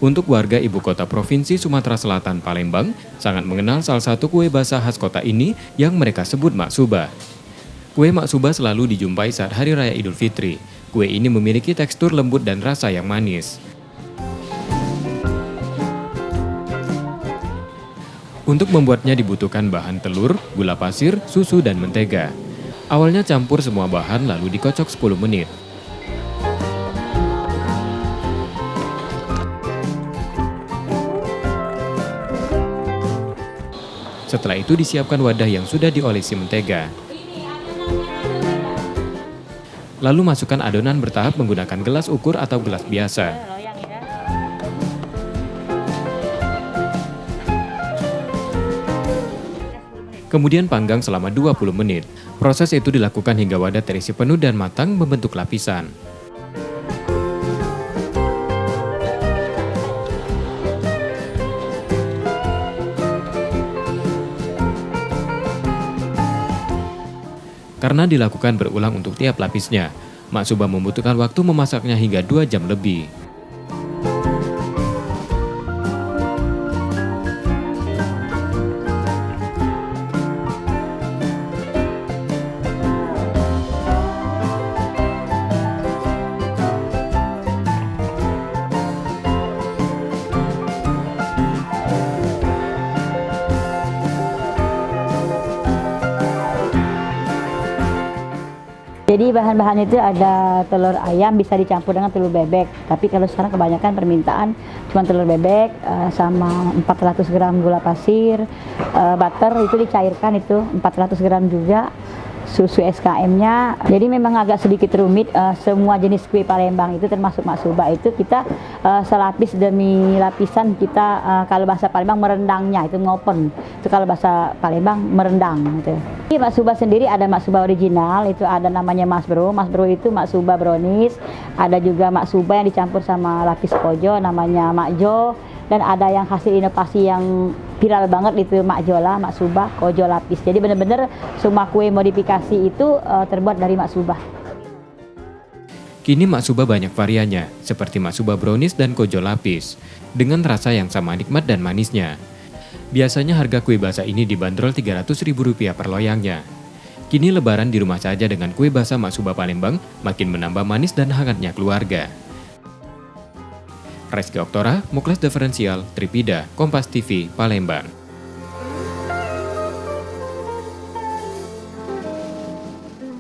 Untuk warga ibu kota Provinsi Sumatera Selatan, Palembang, sangat mengenal salah satu kue basah khas kota ini yang mereka sebut maksuba. Kue maksuba selalu dijumpai saat Hari Raya Idul Fitri. Kue ini memiliki tekstur lembut dan rasa yang manis. Untuk membuatnya dibutuhkan bahan telur, gula pasir, susu, dan mentega. Awalnya campur semua bahan lalu dikocok 10 menit. Setelah itu disiapkan wadah yang sudah diolesi mentega. Lalu masukkan adonan bertahap menggunakan gelas ukur atau gelas biasa. Kemudian panggang selama 20 menit. Proses itu dilakukan hingga wadah terisi penuh dan matang membentuk lapisan. Karena dilakukan berulang untuk tiap lapisnya, maksuba membutuhkan waktu memasaknya hingga 2 jam lebih. Jadi bahan-bahan itu ada telur ayam bisa dicampur dengan telur bebek. Tapi kalau sekarang kebanyakan permintaan cuma telur bebek sama 400 gram gula pasir, butter itu dicairkan itu 400 gram juga, susu SKM-nya. Jadi memang agak sedikit rumit, semua jenis kue Palembang itu termasuk maksuba itu kita selapis demi lapisan kita, kalau bahasa Palembang merendangnya itu ngopen. Itu kalau bahasa Palembang merendang gitu. Di maksuba sendiri ada maksuba original, itu ada namanya Mas Bro. Mas Bro itu maksuba brownies, ada juga maksuba yang dicampur sama lapis kojo namanya Makjo, dan ada yang hasil inovasi yang viral banget itu Makjola, maksuba, kojo lapis. Jadi benar-benar semua kue modifikasi itu terbuat dari maksuba. Kini maksuba banyak variannya, seperti maksuba brownies dan kojo lapis, dengan rasa yang sama nikmat dan manisnya. Biasanya harga kue basah ini dibanderol Rp300.000 per loyangnya. Kini lebaran di rumah saja dengan kue basah maksuba Palembang makin menambah manis dan hangatnya keluarga. Reski Oktora, Muklas Diferensial, Tripida, Kompas TV, Palembang.